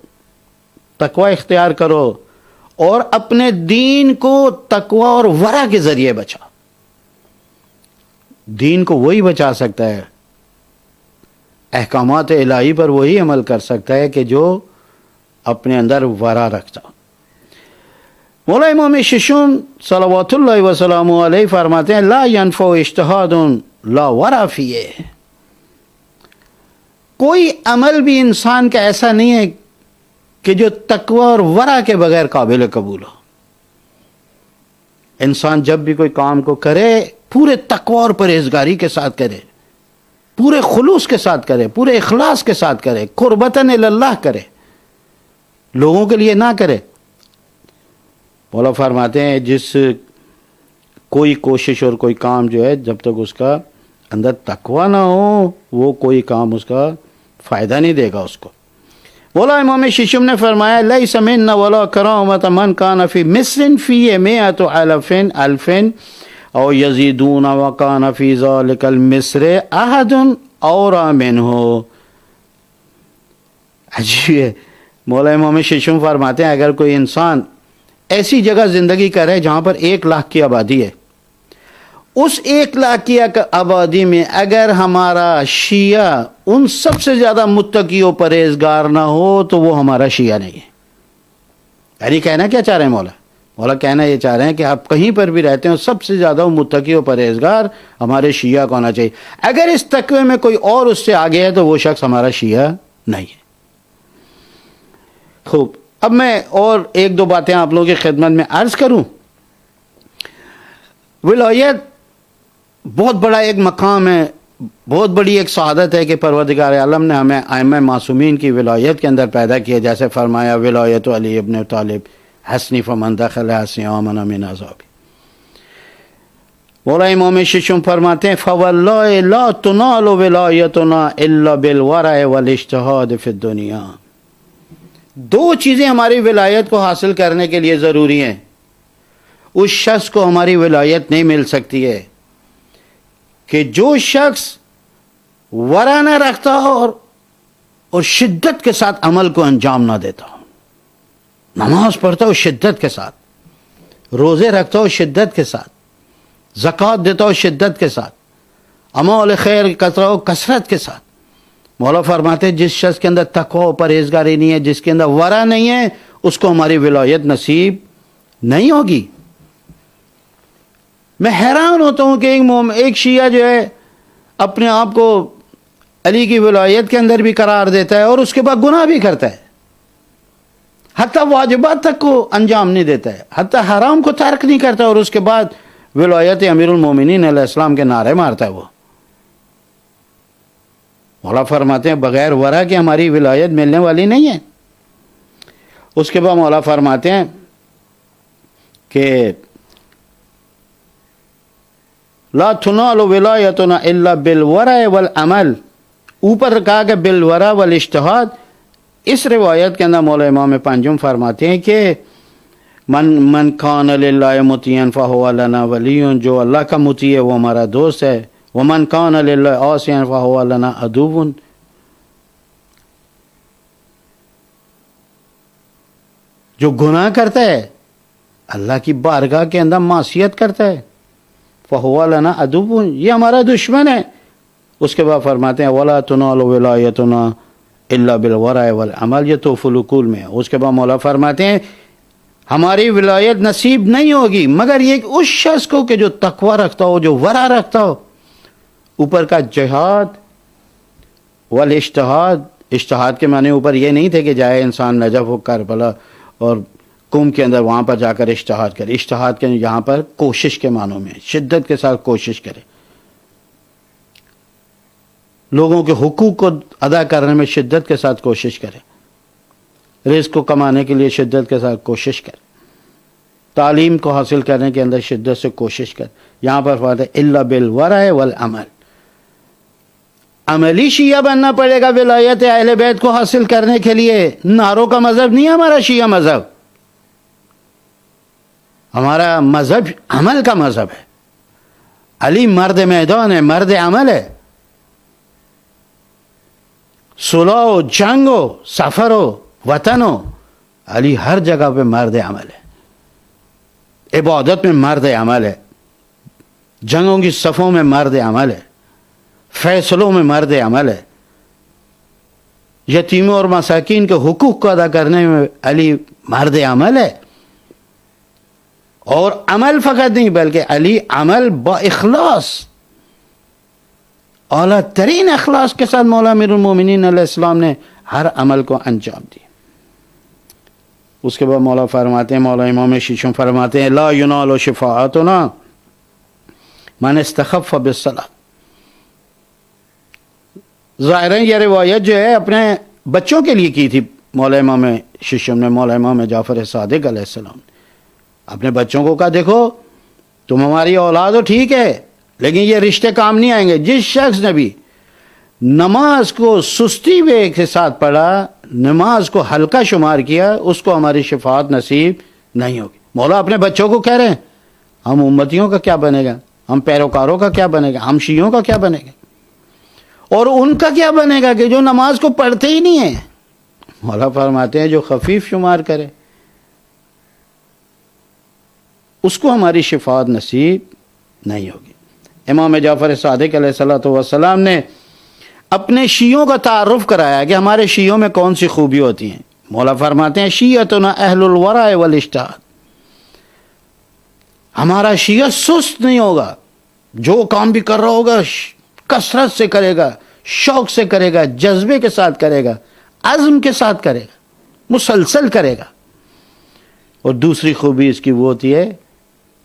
تقوی اختیار کرو، اور اپنے دین کو تقوی اور ورع کے ذریعے بچا۔ دین کو وہی بچا سکتا ہے، احکامات الہی پر وہی عمل کر سکتا ہے کہ جو اپنے اندر ورع رکھتا۔ مولا امام ششم صلوات اللہ وسلم علیہ فرماتے ہیں لا ينفع اجتہاد لا ورع فیہ، کوئی عمل بھی انسان کا ایسا نہیں ہے کہ جو تقوی اور ورع کے بغیر قابل قبول ہو۔ انسان جب بھی کوئی کام کو کرے پورے تقوی اور پرہیزگاری کے ساتھ کرے، پورے خلوص کے ساتھ کرے، پورے اخلاص کے ساتھ کرے، قربتاً اللہ کرے، لوگوں کے لیے نہ کرے۔ مولا فرماتے ہیں جس کوئی کوشش اور کوئی کام جو ہے جب تک اس کا اندر تقوی نہ ہو وہ کوئی کام اس کا فائدہ نہیں دے گا اس کو۔ مولا امام ششم نے فرمایا لیس منا ولا کرامۃ من کان فی مصر فی مئۃ الف او یزیدون وکان فی ذلک المصر احد اورا منہ۔ عجیب ہے، مولا امام ششم فرماتے ہیں اگر کوئی انسان ایسی جگہ زندگی کرے جہاں پر 1,00,000 کی آبادی ہے، اس 1,00,000 کی آبادی میں اگر ہمارا شیعہ ان سب سے زیادہ متقی و پرہیزگار نہ ہو تو وہ ہمارا شیعہ نہیں ہے۔ یعنی کہنا کیا چاہ رہے ہیں مولا کہنا یہ چاہ رہے ہیں کہ آپ کہیں پر بھی رہتے ہیں سب سے زیادہ متقی و پرہیزگار ہمارے شیعہ کو ہونا چاہیے۔ اگر اس تقوی میں کوئی اور اس سے آگے ہے تو وہ شخص ہمارا شیعہ نہیں ہے۔ خوب، اب میں اور 1-2 باتیں آپ لوگوں کی خدمت میں عرض کروں۔ ولایت بہت بڑا ایک مقام ہے، بہت بڑی ایک سعادت ہے کہ پروردگار عالم نے ہمیں ائمہ معصومین کی ولایت کے اندر پیدا کیا، جیسے فرمایا ولایت علی ابن طالب حسنی فمن دخل حسنی آمن من عذابی۔ مولا امام ششم فرماتے ہیں فواللہ لا تنال ولایتنا الا بالورع والاجتہاد فی الدنیا۔ 2 چیزیں ہماری ولایت کو حاصل کرنے کے لیے ضروری ہیں۔ اس شخص کو ہماری ولایت نہیں مل سکتی ہے کہ جو شخص ورع نہ رکھتا ہو اور شدت کے ساتھ عمل کو انجام نہ دیتا ہو۔ نماز پڑھتا ہو شدت کے ساتھ، روزے رکھتا ہو شدت کے ساتھ، زکوٰۃ دیتا ہو شدت کے ساتھ، اعمال خیر کرتا ہو کثرت کے ساتھ۔ مولا فرماتے ہیں جس شخص کے اندر تقوی و پرہیزگاری نہیں ہے، جس کے اندر ورع نہیں ہے، اس کو ہماری ولایت نصیب نہیں ہوگی۔ میں حیران ہوتا ہوں کہ ایک شیعہ جو ہے اپنے آپ کو علی کی ولایت کے اندر بھی قرار دیتا ہے اور اس کے بعد گناہ بھی کرتا ہے، حتیٰ واجبات تک کو انجام نہیں دیتا ہے، حتیٰ حرام کو ترک نہیں کرتا، اور اس کے بعد ولایت امیر المومنین علیہ السلام کے نعرے مارتا ہے وہ۔ مولا فرماتے ہیں بغیر ورع کے ہماری ولایت ملنے والی نہیں ہے۔ اس کے بعد مولا فرماتے ہیں کہ لا تنال ولایتنا الا بالورع والعمل، اوپر کہا کہ بالورع والاجتہاد۔ اس روایت کے اندر مولا امام پنجم فرماتے ہیں کہ من کان للہ مطیعا فہو لنا ولی، جو اللہ کا مطیع ہے وہ ہمارا دوست ہے، ومن کان للہ عاصیا فہو لنا عدو، جو گناہ کرتا ہے اللہ کی بارگاہ کے اندر معصیت کرتا ہے فہو لنا عدو، یہ ہمارا دشمن ہے۔ اس کے بعد فرماتے ہیں ولا تنال ولایتنا الا بالورع والعمل، یہ توف العقول میں ہے۔ اس کے بعد مولا فرماتے ہیں ہماری ولایت نصیب نہیں ہوگی مگر یہ کہ اس شخص کو کہ جو تقوی رکھتا ہو، جو ورع رکھتا ہو۔ اوپر کا جہاد والاجتہاد، اجتہاد کے معنی اوپر یہ نہیں تھے کہ جائے انسان نجف و کربلا اور قوم کے اندر وہاں پر جا کر اجتہاد کرے، اجتہاد کے یہاں پر کوشش کے معنوں میں شدت کے ساتھ کوشش کرے، لوگوں کے حقوق کو ادا کرنے میں شدت کے ساتھ کوشش کرے، رزق کو کمانے کے لیے شدت کے ساتھ کوشش کرے، تعلیم کو حاصل کرنے کے اندر شدت سے کوشش کرے۔ یہاں پر فرماتے ہیں الا بالورع والعمل، عملی شیعہ بننا پڑے گا ولایت اہل بیت کو حاصل کرنے کے لیے۔ نعروں کا مذہب نہیں ہے ہمارا شیعہ مذہب، ہمارا مذہب عمل کا مذہب ہے۔ علی مرد میدان ہے، مرد عمل ہے. صلح ہو، جنگ ہو، سفر ہو، وطن ہو، علی ہر جگہ پہ مرد عمل ہے. عبادت میں مرد عمل ہے، جنگوں کی صفوں میں مرد عمل ہے، فیصلوں میں مرد عمل ہے، یتیموں اور مساکین کے حقوق کو ادا کرنے میں علی مرد عمل ہے. اور عمل فقط نہیں بلکہ علی عمل با اخلاص، اعلیٰ ترین اخلاص کے ساتھ مولا امیر المومنین علیہ السلام نے ہر عمل کو انجام دیا. اس کے بعد مولا فرماتے ہیں، مولا امام شیشم فرماتے ہیں لا ینال شفاعتنا من استخف بالصلاۃ. ظاہراً یہ روایت جو ہے اپنے بچوں کے لیے کی تھی مولا امام شیشم نے، مولا امام جعفر صادق علیہ السلام نے. اپنے بچوں کو کہا دیکھو تم ہماری اولاد ہو ٹھیک ہے، لیکن یہ رشتے کام نہیں آئیں گے. جس شخص نے بھی نماز کو سستی کے ساتھ پڑھا، نماز کو ہلکا شمار کیا، اس کو ہماری شفاعت نصیب نہیں ہوگی. مولا اپنے بچوں کو کہہ رہے ہیں ہم امتیوں کا کیا بنے گا، ہم پیروکاروں کا کیا بنے گا، ہم شیعوں کا کیا بنے گا، اور ان کا کیا بنے گا کہ جو نماز کو پڑھتے ہی نہیں ہیں. مولا فرماتے ہیں جو خفیف شمار کرے اس کو ہماری شفاعت نصیب نہیں ہوگی. امام جعفر صادق علیہ السلام نے اپنے شیعوں کا تعارف کرایا کہ ہمارے شیعوں میں کون سی خوبی ہوتی ہیں. مولا فرماتے ہیں شیعتنا اہل الورع والاجتہاد، ہمارا شیعہ سست نہیں ہوگا، جو کام بھی کر رہا ہوگا کثرت سے کرے گا، شوق سے کرے گا، جذبے کے ساتھ کرے گا، عزم کے ساتھ کرے گا، مسلسل کرے گا. اور دوسری خوبی اس کی وہ ہوتی ہے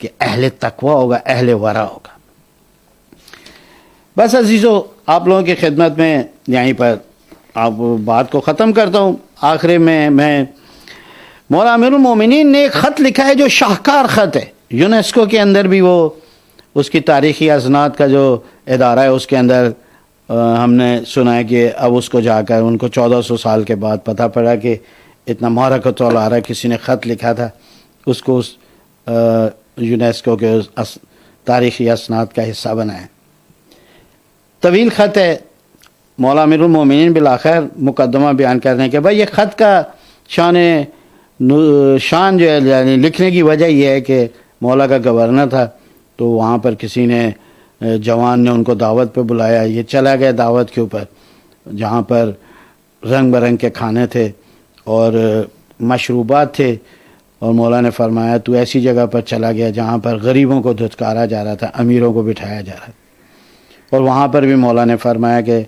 کہ اہل تقوی ہوگا، اہل ورع ہوگا. بس عزیزو آپ لوگوں کی خدمت میں یہیں پر آپ بات کو ختم کرتا ہوں. آخر میں مولا امیر المومنین نے ایک خط لکھا ہے جو شاہکار خط ہے. یونیسکو کے اندر بھی وہ اس کی تاریخی اسناد کا جو ادارہ ہے اس کے اندر ہم نے سنا ہے کہ اب اس کو جا کر ان کو 1400 سال کے بعد پتہ پڑا کہ اتنا محرکۃ العرا کسی نے خط لکھا تھا، اس کو اس یونیسکو کے تاریخی اسناد کا حصہ بنایا. طویل خط ہے. مولا امیر المومنین بالآخر مقدمہ بیان کرنے کے بعد یہ خط کا شان جو ہے یعنی لکھنے کی وجہ یہ ہے کہ مولا کا گورنر تھا تو وہاں پر کسی نے جوان نے ان کو دعوت پہ بلایا. یہ چلا گیا دعوت کے اوپر جہاں پر رنگ برنگ کے کھانے تھے اور مشروبات تھے، اور مولا نے فرمایا تو ایسی جگہ پر چلا گیا جہاں پر غریبوں کو دھتکارا جا رہا تھا، امیروں کو بٹھایا جا رہا تھا. اور وہاں پر بھی مولا نے فرمایا کہ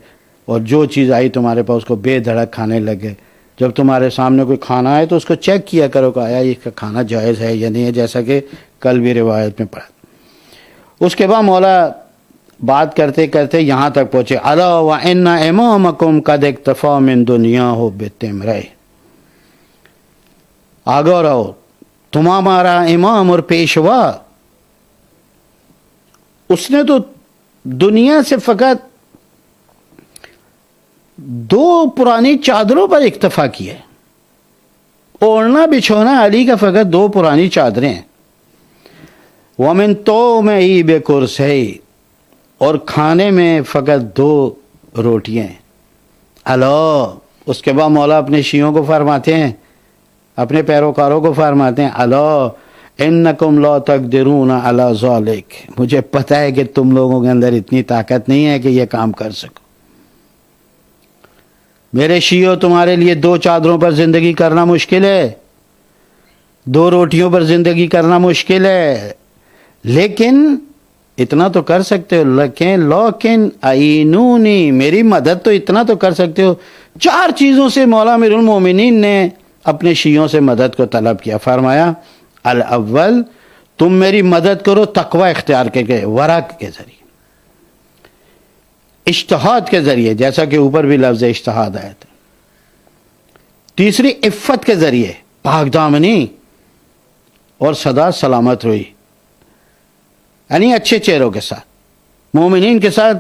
اور جو چیز آئی تمہارے پاس اس کو بے دھڑک کھانے لگے. جب تمہارے سامنے کوئی کھانا آئے تو اس کو چیک کیا کرو کہ آیا اس کا کھانا جائز ہے یا نہیں ہے، جیسا کہ کل بھی روایت میں پڑھا. اس کے بعد مولا بات کرتے کرتے یہاں تک پہنچے الا وان امامکم قد اکتفا من دنیاہ بتمرہ. آگے رہو، تمہارا امام اور پیشوا اس نے تو دنیا سے فقط 2 پرانی چادروں پر اکتفا کیا. اوڑھنا بچھونا علی کا فقط 2 پرانی چادریں ہیں. ومن طعمہ بکرسئی، اور کھانے میں فقط 2 روٹیاں ہیں. اللہ. اس کے بعد مولا اپنے شیعوں کو فرماتے ہیں، اپنے پیروکاروں کو فرماتے ہیں اللہ انکم لا تقدرون علی ذالک، مجھے پتہ ہے کہ تم لوگوں کے اندر اتنی طاقت نہیں ہے کہ یہ کام کر سکو. میرے شیعوں تمہارے لیے 2 چادروں پر زندگی کرنا مشکل ہے، 2 روٹیوں پر زندگی کرنا مشکل ہے، لیکن اتنا تو کر سکتے ہو. لیکن اعینونی، میری مدد تو اتنا تو کر سکتے ہو. 4 چیزوں سے مولا امیر المومنین نے اپنے شیعوں سے مدد کو طلب کیا. فرمایا الاول، تم میری مدد کرو تقوی اختیار کر کے، ورع کے ذریعے، اجتہاد کے ذریعے، جیسا کہ اوپر بھی لفظ اجتہاد آیا تھا. تیسری عفت کے ذریعے، پاک دامنی اور سدا سلامت روئی، یعنی اچھے چہروں کے ساتھ، مومنین کے ساتھ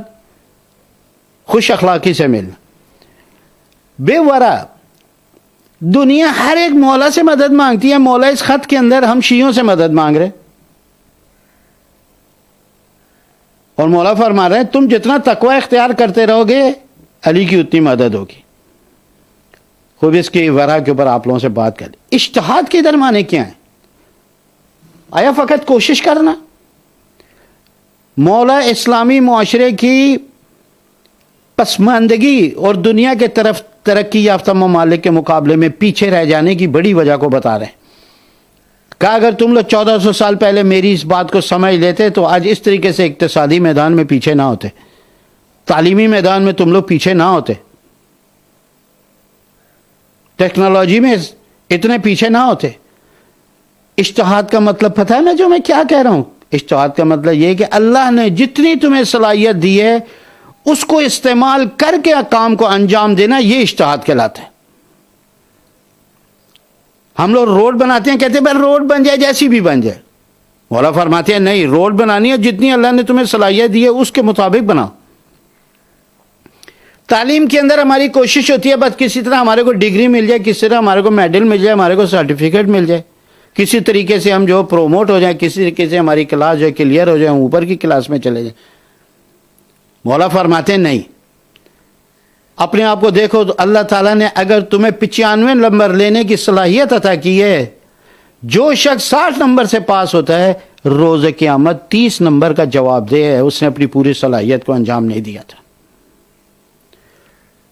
خوش اخلاقی سے ملنا. بے ورع. دنیا ہر ایک مولا سے مدد مانگتی ہے، مولا اس خط کے اندر ہم شیعوں سے مدد مانگ رہے. اور مولا فرما رہے ہیں تم جتنا تقوی اختیار کرتے رہو گے علی کی اتنی مدد ہوگی. خوب اس کی ورا کے اوپر آپ لوگوں سے بات کر لیں. اجتہاد کے ادھر معنی کیا ہے؟ آیا فقط کوشش کرنا؟ مولا اسلامی معاشرے کی پسماندگی اور دنیا کے طرف ترقی یافتہ ممالک کے مقابلے میں پیچھے رہ جانے کی بڑی وجہ کو بتا رہے ہیں. کہا اگر تم لوگ 1400 سال پہلے میری اس بات کو سمجھ لیتے تو آج اس طریقے سے اقتصادی میدان میں پیچھے نہ ہوتے, تعلیمی میدان میں تم لوگ پیچھے نہ ہوتے, ٹیکنالوجی میں اتنے پیچھے نہ ہوتے. اجتہاد کا مطلب پتہ ہے نا جو میں کیا کہہ رہا ہوں؟ اجتہاد کا مطلب یہ کہ اللہ نے جتنی تمہیں صلاحیت دی ہے اس کو استعمال کر کے کام کو انجام دینا, یہ اجتہاد کہلاتا ہے. ہم لوگ روڈ بناتے ہیں, کہتے ہیں بھائی روڈ بن جائے جیسی بھی بن جائے. مولا فرماتے ہیں نہیں, روڈ بنانی ہے جتنی اللہ نے تمہیں صلاحیت دی ہے اس کے مطابق بناؤ. تعلیم کے اندر ہماری کوشش ہوتی ہے بس کسی طرح ہمارے کو ڈگری مل جائے, کسی طرح ہمارے کو میڈل مل جائے, ہمارے کو سرٹیفکیٹ مل جائے, کسی طریقے سے ہم جو پروموٹ ہو جائیں, کسی طریقے سے ہماری کلاس جو کلیئر ہو جائے, ہم اوپر کی کلاس میں چلے جائیں. مولا فرماتے ہیں نہیں, اپنے آپ کو دیکھو تو اللہ تعالیٰ نے اگر تمہیں 95 نمبر لینے کی صلاحیت عطا کی ہے, جو شخص 60 نمبر سے پاس ہوتا ہے روز قیامت 30 نمبر کا جواب دے ہے, اس نے اپنی پوری صلاحیت کو انجام نہیں دیا تھا.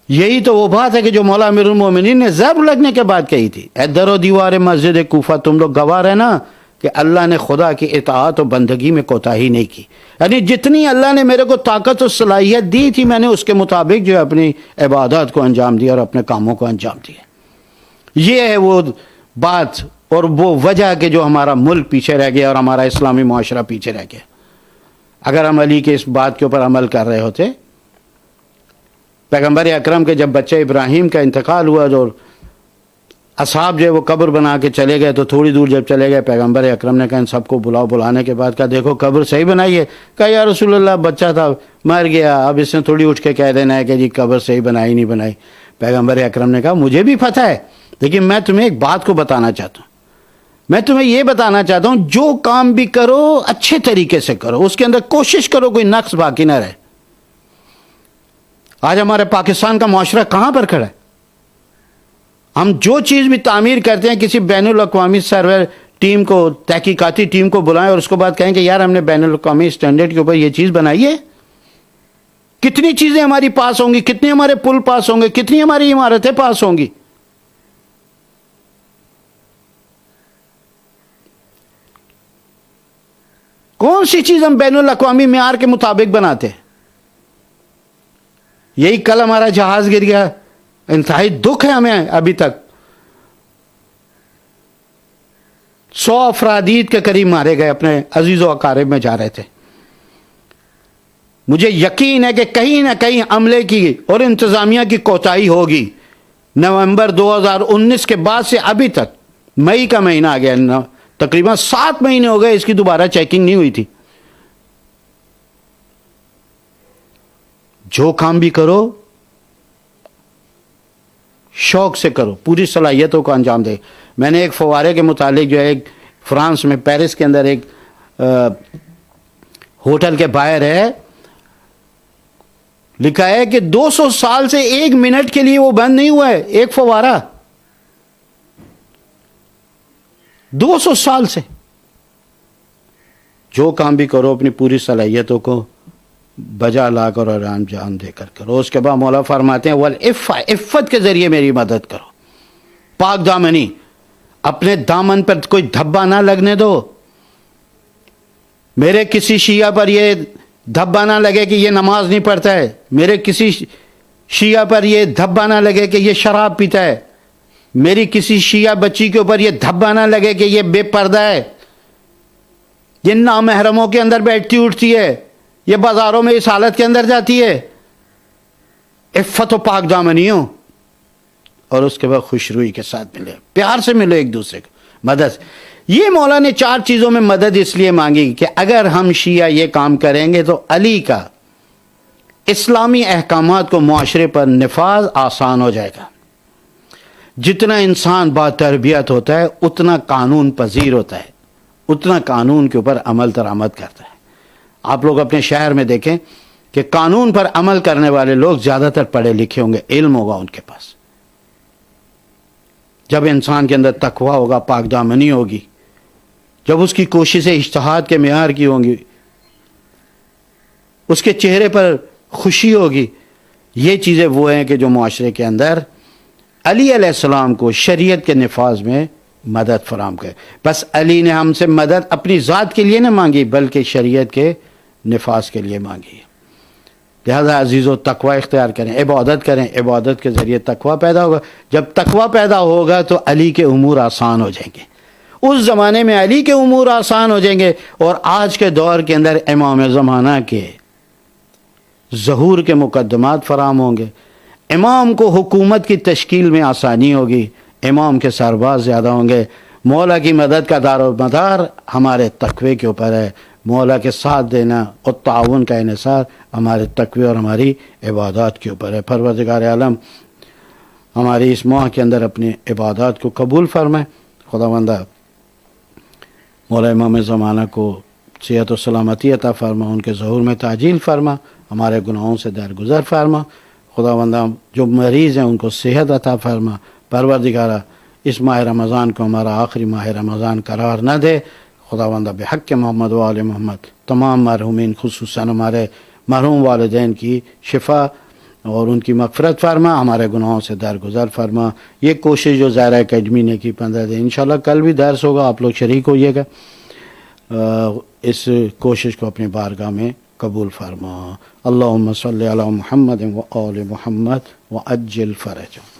یہی تو وہ بات ہے کہ جو مولا امیر المومنین نے ضرب لگنے کے بعد کہی تھی, اے در و دیوار مسجد کوفہ تم لوگ گواہ رہے نا کہ اللہ نے خدا کی اطاعت و بندگی میں کوتاہی نہیں کی. یعنی جتنی اللہ نے میرے کو طاقت و صلاحیت دی تھی میں نے اس کے مطابق جو ہے اپنی عبادات کو انجام دیا اور اپنے کاموں کو انجام دیا. یہ ہے وہ بات اور وہ وجہ کہ جو ہمارا ملک پیچھے رہ گیا اور ہمارا اسلامی معاشرہ پیچھے رہ گیا. اگر ہم علی کے اس بات کے اوپر عمل کر رہے ہوتے, پیغمبر اکرم کے جب بچے ابراہیم کا انتقال ہوا اور اصحاب جو ہے وہ قبر بنا کے چلے گئے, تو تھوڑی دور جب چلے گئے پیغمبر اکرم نے کہا ان سب کو بلاؤ. بلانے کے بعد کہا دیکھو قبر صحیح بنائی ہے. کہا یا رسول اللہ بچہ تھا مر گیا, اب اس نے تھوڑی اٹھ کے کہہ دینا ہے کہ جی قبر صحیح بنائی نہیں بنائی. پیغمبر اکرم نے کہا مجھے بھی پتہ ہے, لیکن میں تمہیں ایک بات کو بتانا چاہتا ہوں. میں تمہیں یہ بتانا چاہتا ہوں جو کام بھی کرو اچھے طریقے سے کرو, اس کے اندر کوشش کرو کوئی نقص باقی نہ رہے. آج ہمارے پاکستان کا معاشرہ کہاں پر کھڑا ہے؟ ہم جو چیز بھی تعمیر کرتے ہیں کسی بین الاقوامی سرور ٹیم کو, تحقیقاتی ٹیم کو بلائیں اور اس کو بعد کہیں کہ یار ہم نے بین الاقوامی اسٹینڈرڈ کے اوپر یہ چیز بنائی ہے. کتنی چیزیں ہماری پاس ہوں گی, کتنے ہمارے پل پاس ہوں گے, کتنی ہماری عمارتیں پاس ہوں گی. کون سی چیز ہم بین الاقوامی معیار کے مطابق بناتے ہیں؟ یہی کل ہمارا جہاز گر گیا, انتہائی دکھ ہے ہمیں. ابھی تک 100 افرادیت کے قریب مارے گئے, اپنے عزیز و اقارب میں جا رہے تھے. مجھے یقین ہے کہ کہیں نہ کہیں عملے کی اور انتظامیہ کی کوتاہی ہوگی. نومبر 2019 کے بعد سے ابھی تک, مئی کا مہینہ آ گیا, تقریباً 7 مہینے ہو گئے اس کی دوبارہ چیکنگ نہیں ہوئی تھی. جو کام بھی کرو شوق سے کرو, پوری صلاحیتوں کو انجام دے. میں نے ایک فوارے کے متعلق جو ہے ایک فرانس میں پیرس کے اندر ایک ہوٹل کے باہر ہے, لکھا ہے کہ 200 سال سے 1 منٹ کے لیے وہ بند نہیں ہوا ہے ایک فوارہ. 200 سال سے. جو کام بھی کرو اپنی پوری صلاحیتوں کو بجا لا کر اور انجام دے کر کرو. اس کے بعد مولا فرماتے ہیں والعفہ, عفت کے ذریعے میری مدد کرو. پاک دامنی, اپنے دامن پر کوئی دھبا نہ لگنے دو. میرے کسی شیعہ پر یہ دھبا نہ لگے کہ یہ نماز نہیں پڑھتا ہے, میرے کسی شیعہ پر یہ دھبا نہ لگے کہ یہ شراب پیتا ہے, میری کسی شیعہ بچی کے اوپر یہ دھبا نہ لگے کہ یہ بے پردہ ہے, یہ نامحرموں کے اندر بیٹھتی اٹھتی ہے, یہ بازاروں میں اس حالت کے اندر جاتی ہے. عفت و پاک دامنی ہو, اور اس کے بعد خوش روئی کے ساتھ ملے, پیار سے ملو ایک دوسرے کو, مدد. یہ مولا نے 4 چیزوں میں مدد اس لیے مانگی کہ اگر ہم شیعہ یہ کام کریں گے تو علی کا اسلامی احکامات کو معاشرے پر نفاذ آسان ہو جائے گا. جتنا انسان با تربیت ہوتا ہے اتنا قانون پذیر ہوتا ہے, اتنا قانون کے اوپر عمل درآمد کرتا ہے. آپ لوگ اپنے شہر میں دیکھیں کہ قانون پر عمل کرنے والے لوگ زیادہ تر پڑھے لکھے ہوں گے، علم ہوگا ان کے پاس. جب انسان کے اندر تقویٰ ہوگا، پاک دامنی ہوگی، جب اس کی کوششیں اجتہاد کے معیار کی ہوں گی، اس کے چہرے پر خوشی ہوگی، یہ چیزیں وہ ہیں کہ جو معاشرے کے اندر علی علیہ السلام کو شریعت کے نفاذ میں مدد فراہم کرے. بس علی نے ہم سے مدد اپنی ذات کے لیے نہ مانگی بلکہ شریعت کے نفاذ کے لیے مانگی. لہذا عزیزو تقوی اختیار کریں، عبادت کریں، عبادت کے ذریعے تقوی پیدا ہوگا. جب تقوی پیدا ہوگا تو علی کے امور آسان ہو جائیں گے. اس زمانے میں علی کے امور آسان ہو جائیں گے، اور آج کے دور کے اندر امام زمانہ کے ظہور کے مقدمات فراہم ہوں گے. امام کو حکومت کی تشکیل میں آسانی ہوگی، امام کے سربراہ زیادہ ہوں گے. مولا کی مدد کا دار و مدار ہمارے تقوی کے اوپر ہے. مولا کے ساتھ دینا اور تعاون کا انحصار ہمارے تقوی اور ہماری عبادات کے اوپر ہے. پروردگار عالم ہماری اس ماہ کے اندر اپنی عبادات کو قبول فرمائے. خداوندہ مولا امام زمانہ کو صحت و سلامتی عطا فرما، ان کے ظہور میں تعجیل فرما، ہمارے گناہوں سے درگزر فرما. خداوندہ جو مریض ہیں ان کو صحت عطا فرما. پروردگارہ اس ماہ رمضان کو ہمارا آخری ماہ رمضان قرار نہ دے. خداوندہ بحق محمد و آل محمد تمام مرحومین خصوصاً ہمارے مرحوم والدین کی شفا اور ان کی مغفرت فرما، ہمارے گناہوں سے درگزر فرما. یہ کوشش جو زائرہ اکیڈمی نے کی 15 دن، انشاءاللہ کل بھی درس ہوگا، آپ لوگ شریک ہوئیے گا. اس کوشش کو اپنی بارگاہ میں قبول فرما. اللہم صلی علی محمد و آل محمد و عجل فرجہ.